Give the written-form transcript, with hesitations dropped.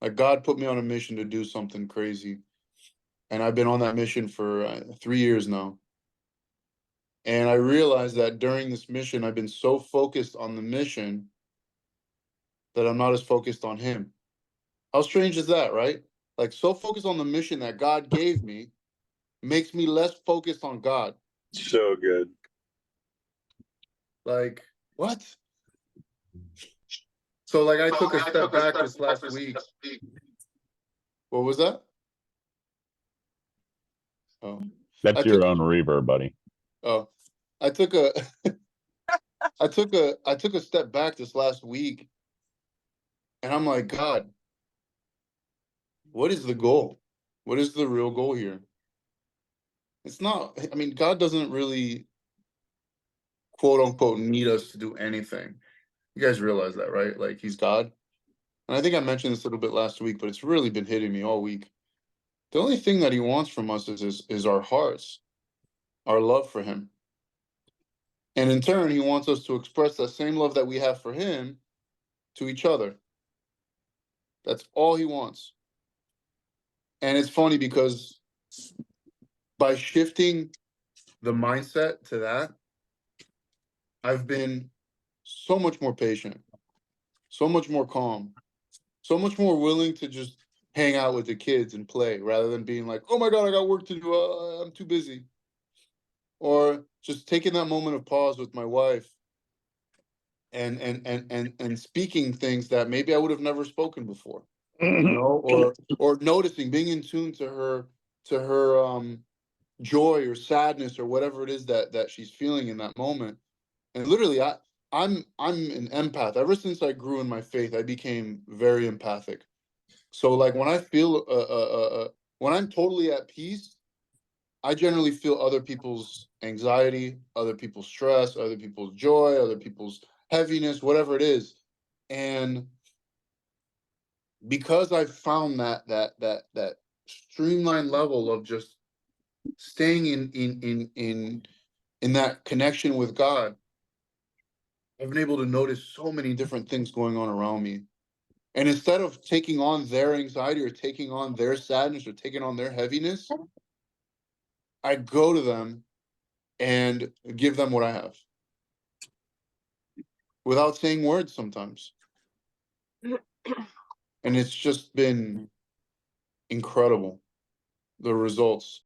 Like God put me on a mission to do something crazy. And I've been on that mission for 3 years now. And I realized that during this mission, I've been so focused on the mission that I'm not as focused on him. How strange is that, right? Like, so focused on the mission that God gave me makes me less focused on God. So good. Like, what? So, like, I took a step back this last week. What was that? Oh, That's I your took. own reverb, buddy. Oh, I took a. I took a step back this last week, and I'm like, God, what is the goal? What is the real goal here? It's not. I mean, God doesn't really, quote unquote, need us to do anything. You guys realize that, right? Like, he's God. And I think I mentioned this a little bit last week, but it's really been hitting me all week. The only thing that he wants from us is our hearts, our love for him. And in turn, he wants us to express that same love that we have for him to each other. That's all he wants. And it's funny because by shifting the mindset to that, I've been so much more patient, so much more calm, so much more willing to just hang out with the kids and play rather than being like, oh my God, I got work to do. I'm too busy. Or just taking that moment of pause with my wife and speaking things that maybe I would have never spoken before, or noticing, being in tune to her joy or sadness or whatever it is that she's feeling in that moment. And literally, I'm an empath. Ever since I grew in my faith, I became very empathic. So like when I feel when I'm totally at peace, I generally feel other people's anxiety, other people's stress, other people's joy, other people's heaviness, whatever it is. And because I've found that streamlined level of just staying in that connection with God, I've been able to notice so many different things going on around me. And instead of taking on their anxiety or taking on their sadness or taking on their heaviness, I go to them and give them what I have without saying words sometimes. And it's just been incredible, the results.